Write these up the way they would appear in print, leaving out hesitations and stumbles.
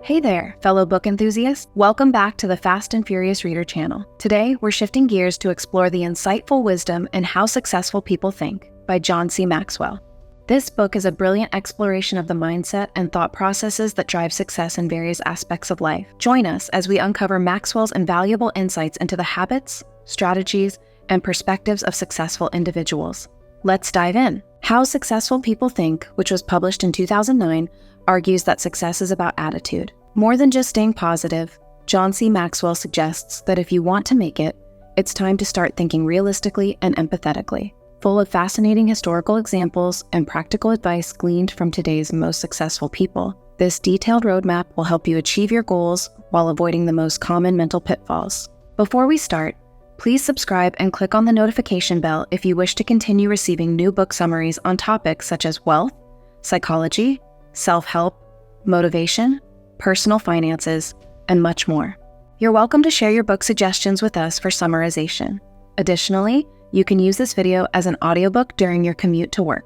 Hey there, fellow book enthusiasts. Welcome back to the Fast and Furious Reader channel. Today, we're shifting gears to explore the insightful wisdom in How Successful People Think by John C. Maxwell. This book is a brilliant exploration of the mindset and thought processes that drive success in various aspects of life. Join us as we uncover Maxwell's invaluable insights into the habits, strategies, and perspectives of successful individuals. Let's dive in. How Successful People Think, which was published in 2009, argues that success is about attitude. More than just staying positive, John C. Maxwell suggests that if you want to make it, it's time to start thinking realistically and empathetically. Full of fascinating historical examples and practical advice gleaned from today's most successful people, this detailed roadmap will help you achieve your goals while avoiding the most common mental pitfalls. Before we start, please subscribe and click on the notification bell if you wish to continue receiving new book summaries on topics such as wealth, psychology, self-help, motivation, personal finances, and much more. You're welcome to share your book suggestions with us for summarization. Additionally, you can use this video as an audiobook during your commute to work.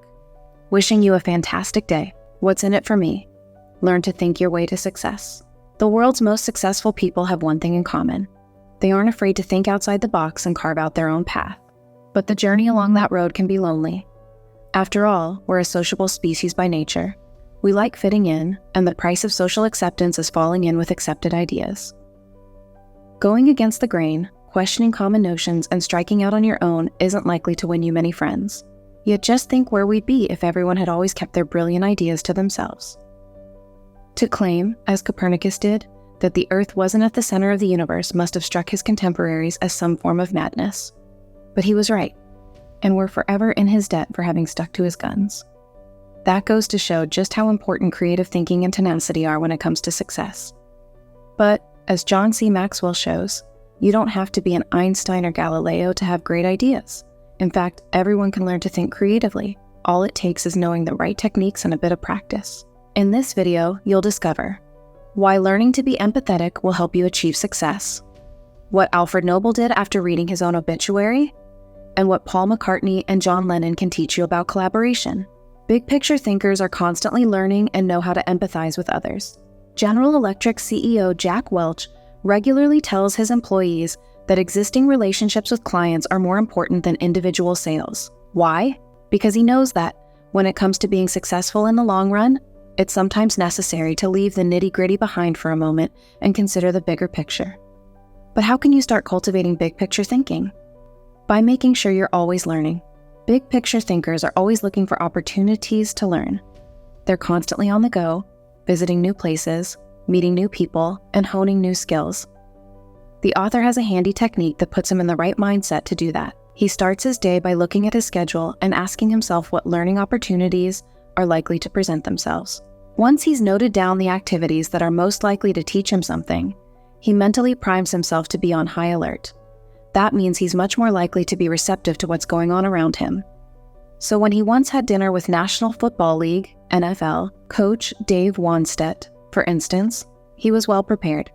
Wishing you a fantastic day. What's in it for me? Learn to think your way to success. The world's most successful people have one thing in common. They aren't afraid to think outside the box and carve out their own path. But the journey along that road can be lonely. After all, we're a sociable species by nature. We like fitting in, and the price of social acceptance is falling in with accepted ideas. Going against the grain, questioning common notions, and striking out on your own isn't likely to win you many friends. Yet just think where we'd be if everyone had always kept their brilliant ideas to themselves. To claim, as Copernicus did, that the Earth wasn't at the center of the universe must have struck his contemporaries as some form of madness. But he was right, and we're forever in his debt for having stuck to his guns. That goes to show just how important creative thinking and tenacity are when it comes to success. But, as John C. Maxwell shows, you don't have to be an Einstein or Galileo to have great ideas. In fact, everyone can learn to think creatively. All it takes is knowing the right techniques and a bit of practice. In this video, you'll discover why learning to be empathetic will help you achieve success, what Alfred Nobel did after reading his own obituary, and what Paul McCartney and John Lennon can teach you about collaboration. Big picture thinkers are constantly learning and know how to empathize with others. General Electric CEO Jack Welch regularly tells his employees that existing relationships with clients are more important than individual sales. Why? Because he knows that, when it comes to being successful in the long run, it's sometimes necessary to leave the nitty-gritty behind for a moment and consider the bigger picture. But how can you start cultivating big picture thinking? By making sure you're always learning. Big picture thinkers are always looking for opportunities to learn. They're constantly on the go, visiting new places, meeting new people, and honing new skills. The author has a handy technique that puts him in the right mindset to do that. He starts his day by looking at his schedule and asking himself what learning opportunities are likely to present themselves. Once he's noted down the activities that are most likely to teach him something, he mentally primes himself to be on high alert. That means he's much more likely to be receptive to what's going on around him. So when he once had dinner with National Football League, NFL, coach Dave Wanstedt, for instance, he was well prepared.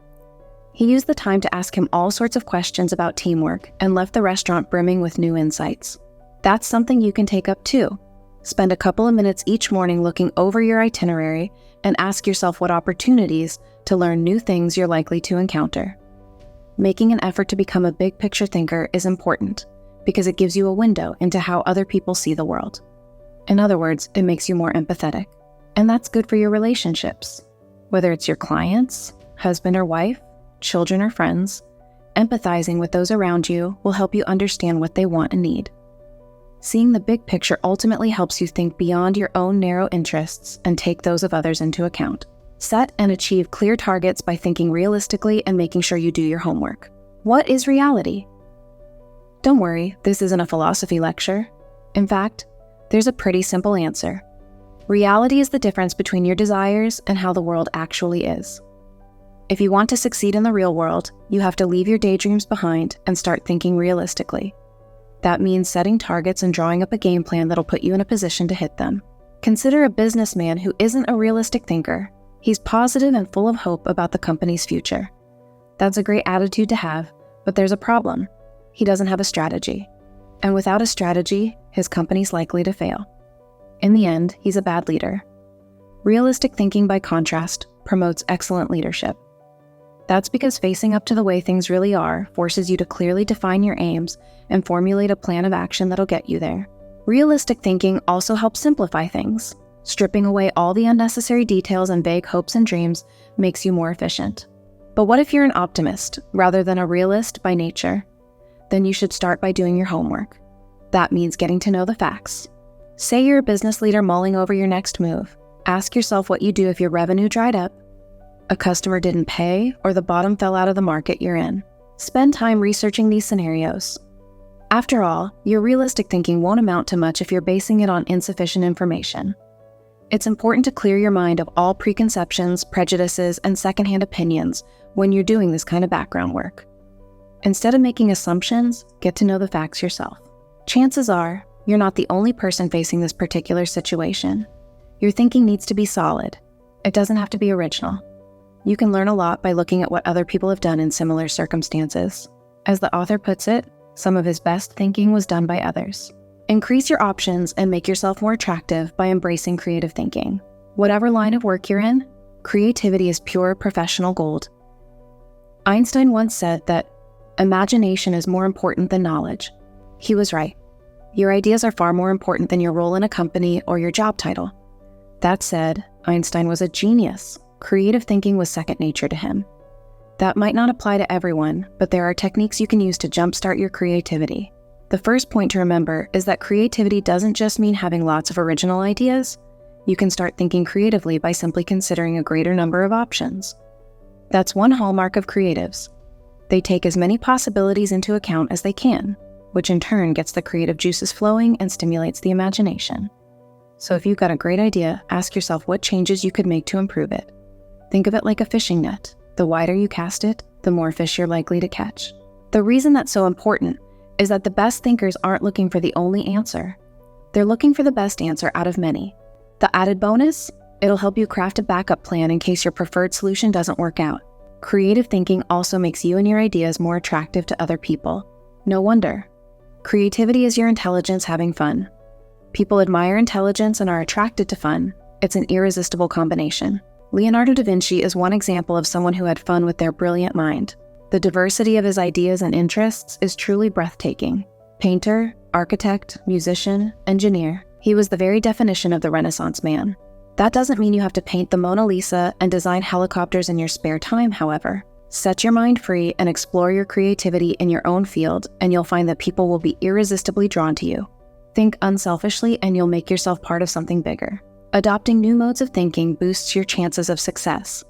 He used the time to ask him all sorts of questions about teamwork and left the restaurant brimming with new insights. That's something you can take up too. Spend a couple of minutes each morning looking over your itinerary and ask yourself what opportunities to learn new things you're likely to encounter. Making an effort to become a big picture thinker is important because it gives you a window into how other people see the world. In other words, it makes you more empathetic. And that's good for your relationships. Whether it's your clients, husband or wife, children or friends, empathizing with those around you will help you understand what they want and need. Seeing the big picture ultimately helps you think beyond your own narrow interests and take those of others into account. Set and achieve clear targets by thinking realistically and making sure you do your homework. What is reality? Don't worry, this isn't a philosophy lecture. In fact, there's a pretty simple answer. Reality is the difference between your desires and how the world actually is. If you want to succeed in the real world, you have to leave your daydreams behind and start thinking realistically. That means setting targets and drawing up a game plan that'll put you in a position to hit them. Consider a businessman who isn't a realistic thinker. He's positive and full of hope about the company's future. That's a great attitude to have, but there's a problem. He doesn't have a strategy. And without a strategy, his company's likely to fail. In the end, he's a bad leader. Realistic thinking, by contrast, promotes excellent leadership. That's because facing up to the way things really are forces you to clearly define your aims and formulate a plan of action that'll get you there. Realistic thinking also helps simplify things. Stripping away all the unnecessary details and vague hopes and dreams makes you more efficient. But what if you're an optimist rather than a realist by nature? Then you should start by doing your homework. That means getting to know the facts. Say you're a business leader mulling over your next move. Ask yourself what you'd do if your revenue dried up, a customer didn't pay, or the bottom fell out of the market you're in. Spend time researching these scenarios. After all, your realistic thinking won't amount to much if you're basing it on insufficient information. It's important to clear your mind of all preconceptions, prejudices, and secondhand opinions when you're doing this kind of background work. Instead of making assumptions, get to know the facts yourself. Chances are, you're not the only person facing this particular situation. Your thinking needs to be solid. It doesn't have to be original. You can learn a lot by looking at what other people have done in similar circumstances. As the author puts it, some of his best thinking was done by others. Increase your options and make yourself more attractive by embracing creative thinking. Whatever line of work you're in, creativity is pure professional gold. Einstein once said that imagination is more important than knowledge. He was right. Your ideas are far more important than your role in a company or your job title. That said, Einstein was a genius. Creative thinking was second nature to him. That might not apply to everyone, but there are techniques you can use to jumpstart your creativity. The first point to remember is that creativity doesn't just mean having lots of original ideas. You can start thinking creatively by simply considering a greater number of options. That's one hallmark of creatives. They take as many possibilities into account as they can, which in turn gets the creative juices flowing and stimulates the imagination. So if you've got a great idea, ask yourself what changes you could make to improve it. Think of it like a fishing net. The wider you cast it, the more fish you're likely to catch. The reason that's so important is that the best thinkers aren't looking for the only answer. They're looking for the best answer out of many. The added bonus? It'll help you craft a backup plan in case your preferred solution doesn't work out. Creative thinking also makes you and your ideas more attractive to other people. No wonder. Creativity is your intelligence having fun. People admire intelligence and are attracted to fun. It's an irresistible combination. Leonardo da Vinci is one example of someone who had fun with their brilliant mind. The diversity of his ideas and interests is truly breathtaking. Painter, architect, musician, engineer, he was the very definition of the Renaissance man. That doesn't mean you have to paint the Mona Lisa and design helicopters in your spare time, however. Set your mind free and explore your creativity in your own field, and you'll find that people will be irresistibly drawn to you. Think unselfishly and you'll make yourself part of something bigger. Adopting new modes of thinking boosts your chances of success.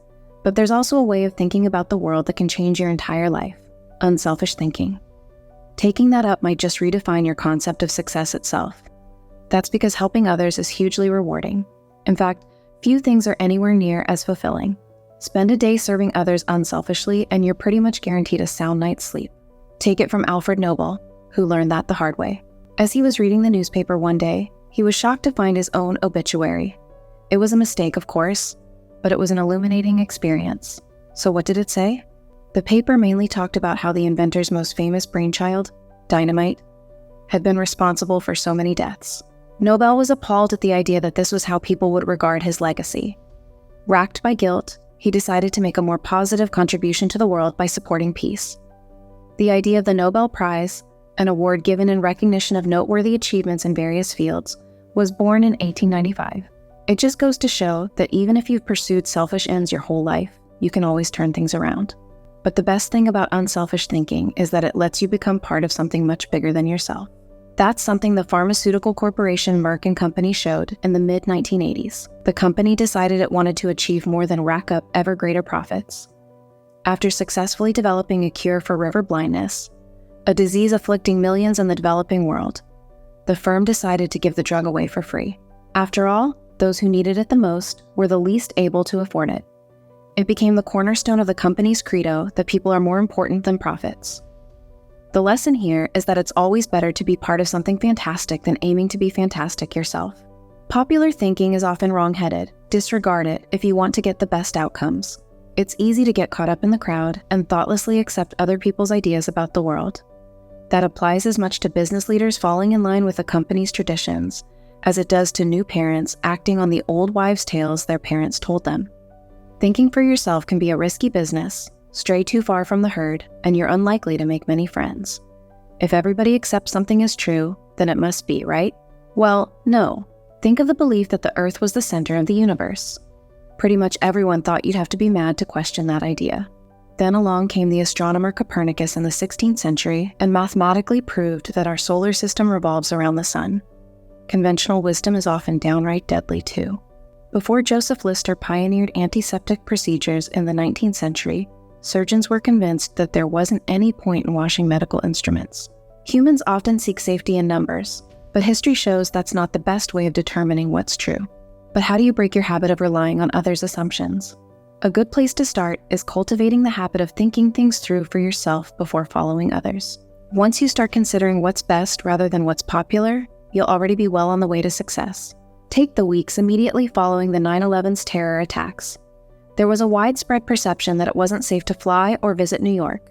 But there's also a way of thinking about the world that can change your entire life: unselfish thinking. Taking that up might just redefine your concept of success itself. That's because helping others is hugely rewarding. In fact, few things are anywhere near as fulfilling. Spend a day serving others unselfishly and you're pretty much guaranteed a sound night's sleep. Take it from Alfred Nobel, who learned that the hard way. As he was reading the newspaper one day, he was shocked to find his own obituary. It was a mistake, of course, but it was an illuminating experience. So what did it say? The paper mainly talked about how the inventor's most famous brainchild, dynamite, had been responsible for so many deaths. Nobel was appalled at the idea that this was how people would regard his legacy. Racked by guilt, he decided to make a more positive contribution to the world by supporting peace. The idea of the Nobel Prize, an award given in recognition of noteworthy achievements in various fields, was born in 1895. It just goes to show that even if you've pursued selfish ends your whole life, you can always turn things around. But the best thing about unselfish thinking is that it lets you become part of something much bigger than yourself. That's something the pharmaceutical corporation Merck & Company showed in the mid-1980s. The company decided it wanted to achieve more than rack up ever greater profits. After successfully developing a cure for river blindness, a disease afflicting millions in the developing world, the firm decided to give the drug away for free. After all, those who needed it the most were the least able to afford it. It became the cornerstone of the company's credo that people are more important than profits. The lesson here is that it's always better to be part of something fantastic than aiming to be fantastic yourself. Popular thinking is often wrong-headed. Disregard it if you want to get the best outcomes. It's easy to get caught up in the crowd and thoughtlessly accept other people's ideas about the world. That applies as much to business leaders falling in line with a company's traditions as it does to new parents acting on the old wives' tales their parents told them. Thinking for yourself can be a risky business, stray too far from the herd, and you're unlikely to make many friends. If everybody accepts something as true, then it must be, right? Well, no. Think of the belief that the Earth was the center of the universe. Pretty much everyone thought you'd have to be mad to question that idea. Then along came the astronomer Copernicus in the 16th century and mathematically proved that our solar system revolves around the sun. Conventional wisdom is often downright deadly too. Before Joseph Lister pioneered antiseptic procedures in the 19th century, surgeons were convinced that there wasn't any point in washing medical instruments. Humans often seek safety in numbers, but history shows that's not the best way of determining what's true. But how do you break your habit of relying on others' assumptions? A good place to start is cultivating the habit of thinking things through for yourself before following others. Once you start considering what's best rather than what's popular, you'll already be well on the way to success. Take the weeks immediately following the 9/11's terror attacks. There was a widespread perception that it wasn't safe to fly or visit New York.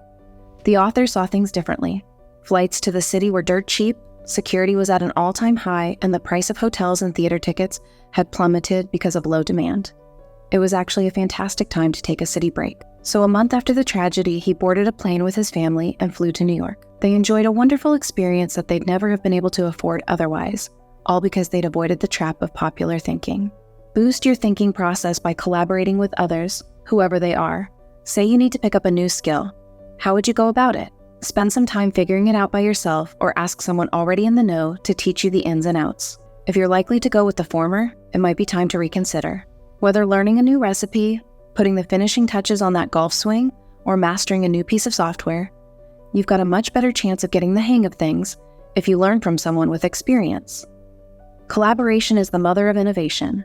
The author saw things differently. Flights to the city were dirt cheap, security was at an all-time high, and the price of hotels and theater tickets had plummeted because of low demand. It was actually a fantastic time to take a city break. So a month after the tragedy, he boarded a plane with his family and flew to New York. They enjoyed a wonderful experience that they'd never have been able to afford otherwise, all because they'd avoided the trap of popular thinking. Boost your thinking process by collaborating with others, whoever they are. Say you need to pick up a new skill. How would you go about it? Spend some time figuring it out by yourself or ask someone already in the know to teach you the ins and outs. If you're likely to go with the former, it might be time to reconsider. Whether learning a new recipe, putting the finishing touches on that golf swing, or mastering a new piece of software, you've got a much better chance of getting the hang of things if you learn from someone with experience. Collaboration is the mother of innovation.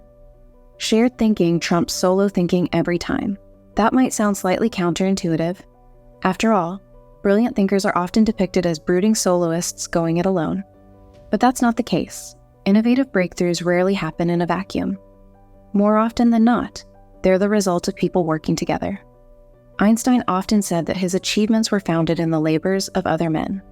Shared thinking trumps solo thinking every time. That might sound slightly counterintuitive. After all, brilliant thinkers are often depicted as brooding soloists going it alone. But that's not the case. Innovative breakthroughs rarely happen in a vacuum. More often than not, they're the result of people working together. Einstein often said that his achievements were founded in the labors of other men.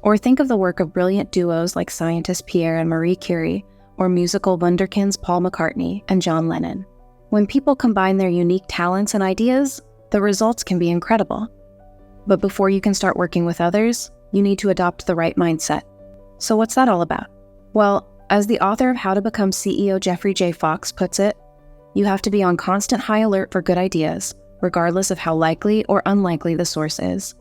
Or think of the work of brilliant duos like scientist Pierre and Marie Curie, or musical wunderkinds Paul McCartney and John Lennon. When people combine their unique talents and ideas, the results can be incredible. But before you can start working with others, you need to adopt the right mindset. So what's that all about? Well, as the author of How to Become CEO Jeffrey J. Fox puts it, you have to be on constant high alert for good ideas, regardless of how likely or unlikely the source is.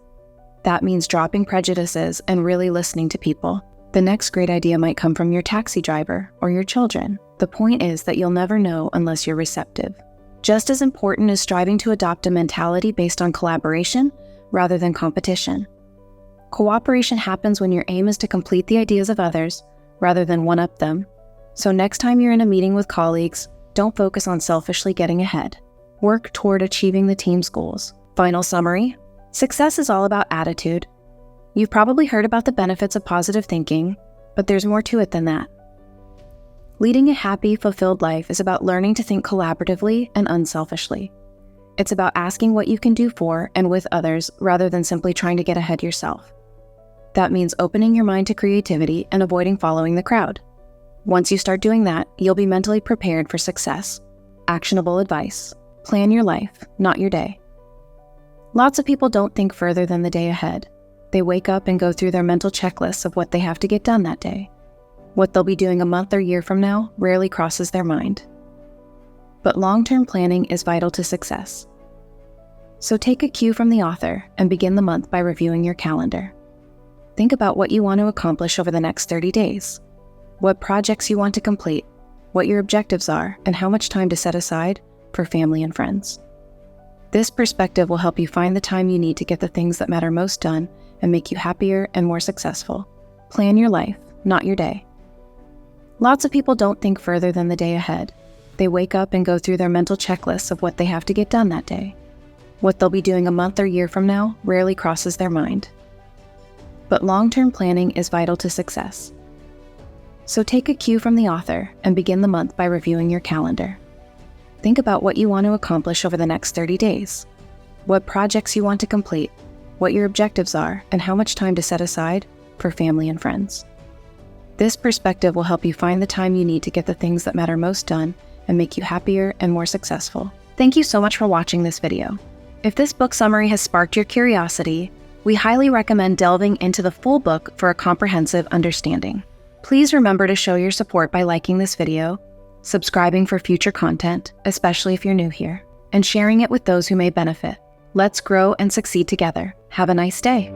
That means dropping prejudices and really listening to people. The next great idea might come from your taxi driver or your children. The point is that you'll never know unless you're receptive. Just as important is striving to adopt a mentality based on collaboration rather than competition. Cooperation happens when your aim is to complete the ideas of others rather than one-up them. So next time you're in a meeting with colleagues, don't focus on selfishly getting ahead. Work toward achieving the team's goals. Final summary: success is all about attitude. You've probably heard about the benefits of positive thinking, but there's more to it than that. Leading a happy, fulfilled life is about learning to think collaboratively and unselfishly. It's about asking what you can do for and with others rather than simply trying to get ahead yourself. That means opening your mind to creativity and avoiding following the crowd. Once you start doing that, you'll be mentally prepared for success. Actionable advice: plan your life, not your day. Lots of people don't think further than the day ahead. They wake up and go through their mental checklists of what they have to get done that day. What they'll be doing a month or year from now rarely crosses their mind. But long-term planning is vital to success. So take a cue from the author and begin the month by reviewing your calendar. Think about what you want to accomplish over the next 30 days, what projects you want to complete, what your objectives are, and how much time to set aside for family and friends. This perspective will help you find the time you need to get the things that matter most done and make you happier and more successful. Plan your life, not your day. Lots of people don't think further than the day ahead. They wake up and go through their mental checklists of what they have to get done that day. What they'll be doing a month or year from now rarely crosses their mind. But long-term planning is vital to success. So take a cue from the author and begin the month by reviewing your calendar. Think about what you want to accomplish over the next 30 days, what projects you want to complete, what your objectives are, and how much time to set aside for family and friends. This perspective will help you find the time you need to get the things that matter most done and make you happier and more successful. Thank you so much for watching this video. If this book summary has sparked your curiosity, we highly recommend delving into the full book for a comprehensive understanding. Please remember to show your support by liking this video, subscribing for future content, especially if you're new here, and sharing it with those who may benefit. Let's grow and succeed together. Have a nice day.